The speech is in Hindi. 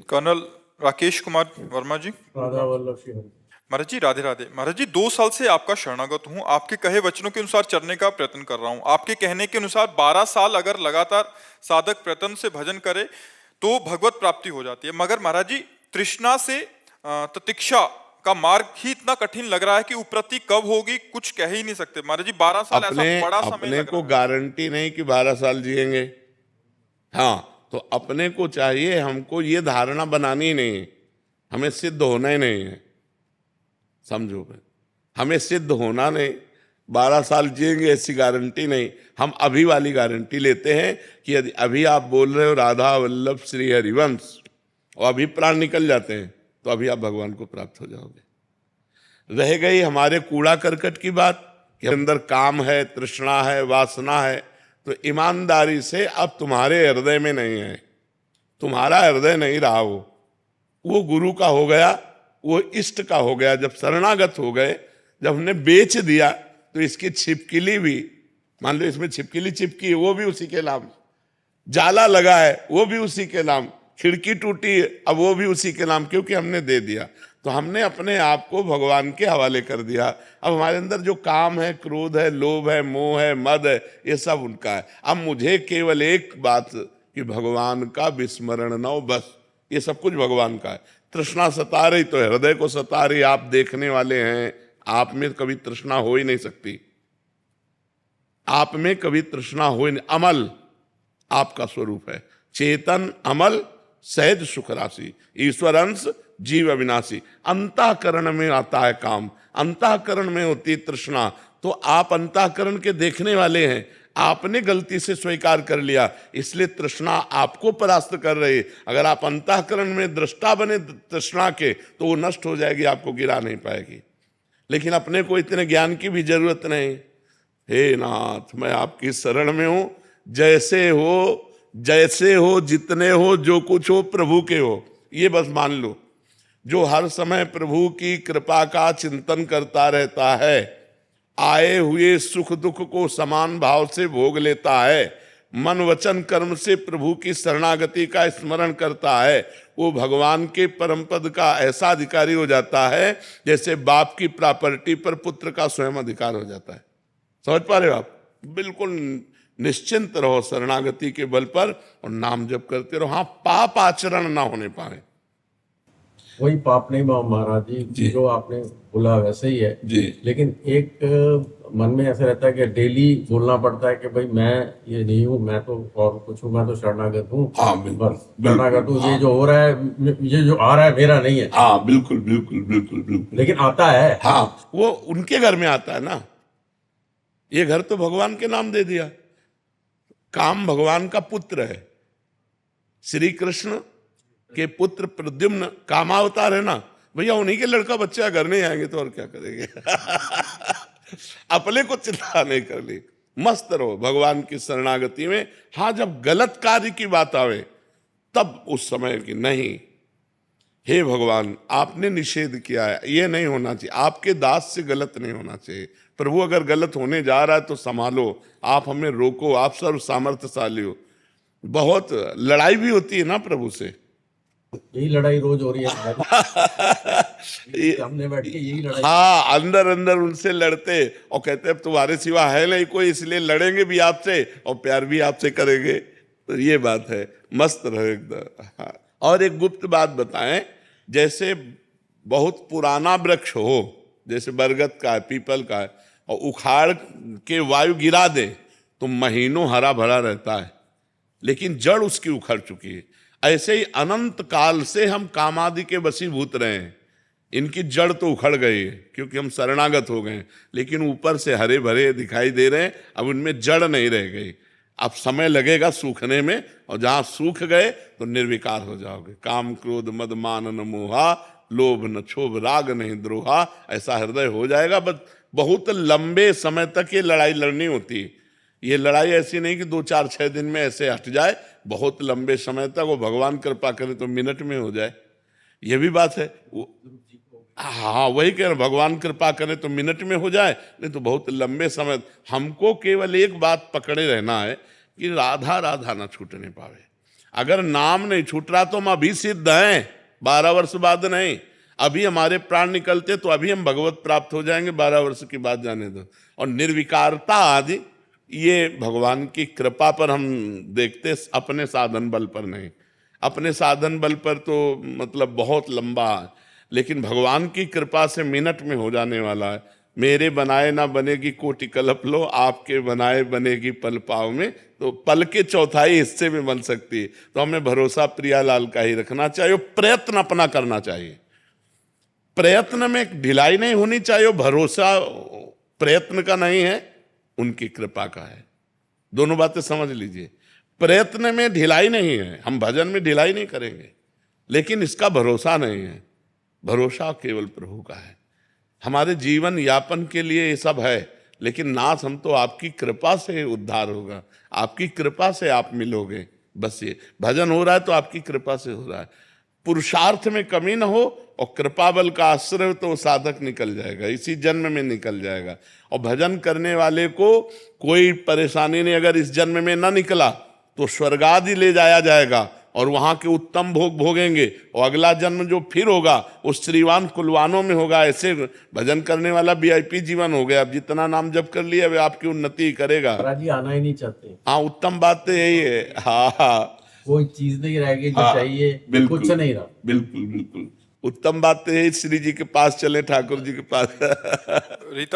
कर्नल राकेश कुमार वर्मा जी। राधा वल्लभ श्री हरि। महाराज जी राधे राधे। महाराज जी 2 साल से आपका शरणागत हूँ, आपके कहे वचनों के अनुसार चलने का प्रयत्न कर रहा हूँ। आपके कहने के अनुसार 12 साल अगर लगातार साधक प्रयत्न से भजन करे तो भगवत प्राप्ति हो जाती है। मगर महाराज जी तृष्णा से तितिक्षा का मार्ग ही इतना कठिन लग रहा है कि उपरति कब होगी कुछ कह ही नहीं सकते। महाराज जी 12 साल ऐसा बड़ा समय अपने लग को रहा है। गारंटी नहीं कि 12 साल जिएंगे। हाँ, तो अपने को चाहिए, हमको ये धारणा बनानी नहीं है, हमें सिद्ध होना ही नहीं है। समझो भाई, हमें सिद्ध होना नहीं, 12 साल जिएंगे ऐसी गारंटी नहीं। हम अभी वाली गारंटी लेते हैं कि यदि अभी आप बोल रहे हो राधा वल्लभ श्री हरिवंश और अभी प्राण निकल जाते हैं तो अभी आप भगवान को प्राप्त हो जाओगे। रह गई हमारे कूड़ा करकट की बात कि अंदर काम है, तृष्णा है, वासना है, तो ईमानदारी से अब तुम्हारे हृदय में नहीं है, तुम्हारा हृदय नहीं रहा, वो गुरु का हो गया, वो इष्ट का हो गया। जब शरणागत हो गए, जब हमने बेच दिया तो इसकी छिपकली भी, मान लो इसमें छिपकली चिपकी है, वो भी उसी के नाम, जाला लगा है वो भी उसी के नाम, खिड़की टूटी अब वो भी उसी के नाम, क्योंकि हमने दे दिया। तो हमने अपने आप को भगवान के हवाले कर दिया। अब हमारे अंदर जो काम है, क्रोध है, लोभ है, मोह है, मद है, ये सब उनका है। अब मुझे केवल एक बात कि भगवान का विस्मरण न हो, बस ये सब कुछ भगवान का है। तृष्णा सता रही तो हृदय को सता रही, आप देखने वाले हैं, आप में कभी तृष्णा हो ही नहीं सकती, आप में कभी तृष्णा हो ही नहीं। अमल आपका स्वरूप है, चेतन अमल सहज सुख राशि, ईश्वर अंश जीव अविनाशी। अंतःकरण में आता है काम, अंतःकरण में होती तृष्णा, तो आप अंतःकरण के देखने वाले हैं, आपने गलती से स्वीकार कर लिया, इसलिए तृष्णा आपको परास्त कर रही है। अगर आप अंतःकरण में दृष्टा बने तृष्णा के तो वो नष्ट हो जाएगी, आपको गिरा नहीं पाएगी। लेकिन अपने को इतने ज्ञान की भी जरूरत नहीं। हे नाथ, मैं आपकी शरण में हूं, जैसे हो, जितने हो, जो कुछ हो प्रभु के हो, ये बस मान लो। जो हर समय प्रभु की कृपा का चिंतन करता रहता है, आए हुए सुख दुख को समान भाव से भोग लेता है, मन वचन कर्म से प्रभु की शरणागति का स्मरण करता है, वो भगवान के परम पद का ऐसा अधिकारी हो जाता है जैसे बाप की प्रॉपर्टी पर पुत्र का स्वयं अधिकार हो जाता है। समझ पा रहे हो आप? बिल्कुल निश्चिंत रहो शरणागति के बल पर और नाम जप करते रहो। हाँ, पाप आचरण ना होने पाए, वही पाप नहीं महाराज जी, जो आपने बोला वैसे ही है जी। लेकिन एक मन में ऐसा रहता है कि डेली बोलना पड़ता है कि भाई मैं ये नहीं हूँ, मैं तो और कुछ हूँ, मैं तो शरणागत हूँ। हाँ, बिल्कुल, बस शरणागत हूँ। हाँ। ये जो हो रहा है, ये जो आ रहा है मेरा नहीं है। हाँ, बिल्कुल बिल्कुल बिल्कुल बिल्कुल, लेकिन आता है। हाँ, वो उनके घर में आता है ना। ये घर तो भगवान के नाम दे दिया, काम भगवान का पुत्र है, श्री कृष्ण के पुत्र प्रद्युम्न कामावतार है ना भैया, उन्हीं के लड़का बच्चा घर नहीं आएंगे तो और क्या करेंगे। अपने को चिंता नहीं कर ली, मस्त रहो भगवान की शरणागति में। हाँ, जब गलत कार्य की बात आवे तब उस समय की नहीं, हे भगवान आपने निषेध किया है, ये नहीं होना चाहिए, आपके दास से गलत नहीं होना चाहिए। प्रभु अगर गलत होने जा रहा है तो संभालो, आप हमें रोको, आप सर्व सामर्थ्यशाली हो। बहुत लड़ाई भी होती है ना प्रभु से, यही लड़ाई रोज हो रही है। हमने बैठ के यही लड़ाई। हाँ, अंदर अंदर उनसे लड़ते और कहते अब तुम्हारे सिवा है नहीं कोई, इसलिए लड़ेंगे भी आपसे और प्यार भी आपसे करेंगे। तो ये बात है, मस्त रहो एकदम। हाँ, और एक गुप्त बात बताएं, जैसे बहुत पुराना वृक्ष हो, जैसे बरगद का है, पीपल का है, और उखाड़ के वायु गिरा दे तो महीनों हरा भरा रहता है, लेकिन जड़ उसकी उखड़ चुकी है। ऐसे ही अनंत काल से हम कामादि के वशीभूत रहे हैं, इनकी जड़ तो उखड़ गई है क्योंकि हम शरणागत हो गए, लेकिन ऊपर से हरे भरे दिखाई दे रहे हैं, अब उनमें जड़ नहीं रह गई। अब समय लगेगा सूखने में, और जहां सूख गए तो निर्विकार हो जाओगे। काम क्रोध मद मान न मोहा, लोभ न क्षोभ राग नहीं द्रोहा, ऐसा हृदय हो जाएगा। बस बहुत लंबे समय तक ये लड़ाई लड़नी होती है। ये लड़ाई ऐसी नहीं कि 2 4 6 दिन में ऐसे हट जाए, बहुत लंबे समय तक। वो भगवान कृपा करे तो मिनट में हो जाए, ये भी बात है। हाँ, वही कह रहे, भगवान कृपा करे तो मिनट में हो जाए, नहीं तो बहुत लंबे समय। हमको केवल एक बात पकड़े रहना है कि राधा राधा ना छूटने पावे। अगर नाम नहीं छूट रहा तो हम अभी सिद्ध हैं, 12 वर्ष बाद नहीं। अभी हमारे प्राण निकलते तो अभी हम भगवत प्राप्त हो जाएंगे, 12 वर्ष के बाद जाने दो। और निर्विकारता आदि ये भगवान की कृपा पर हम देखते, अपने साधन बल पर नहीं। अपने साधन बल पर तो मतलब बहुत लंबा है, लेकिन भगवान की कृपा से मिनट में हो जाने वाला है। मेरे बनाए ना बनेगी कोटि कल्प लो, आपके बनाए बनेगी पल पाव में। तो पल के चौथाई हिस्से में बन सकती है। तो हमें भरोसा प्रियालाल का ही रखना चाहिए, प्रयत्न अपना करना चाहिए। प्रयत्न में ढिलाई नहीं होनी चाहिए। भरोसा प्रयत्न का नहीं है, उनकी कृपा का है। दोनों बातें समझ लीजिए। प्रयत्न में ढिलाई नहीं है, हम भजन में ढिलाई नहीं करेंगे, लेकिन इसका भरोसा नहीं है। भरोसा केवल प्रभु का है। हमारे जीवन यापन के लिए ये सब है, लेकिन नाथ हम तो आपकी कृपा से उद्धार होगा, आपकी कृपा से आप मिलोगे। बस ये भजन हो रहा है तो आपकी कृपा से हो रहा है। पुरुषार्थ में कमी न हो और कृपा बल का आश्रय तो साधक निकल जाएगा, इसी जन्म में निकल जाएगा। और भजन करने वाले को कोई परेशानी नहीं, अगर इस जन्म में ना निकला तो स्वर्ग आदि ले जाया जाएगा और वहां के उत्तम भोग भोगेंगे, और अगला जन्म जो फिर होगा वो श्रीवान कुलवानों में होगा। ऐसे भजन करने वाला VIP जीवन हो गया। अब जितना नाम जप कर लिया वे आपकी उन्नति करेगा। महाराज जी आना ही नहीं चाहते। हाँ, उत्तम बात तो यही है। हाँ हाँ, कोई चीज नहीं रहेगी जो हाँ, चाहिए, बिल्कुल, कुछ नहीं रहा। बिल्कुल बिल्कुल उत्तम बात तो है। श्री जी के पास चले, ठाकुर जी के पास। रीता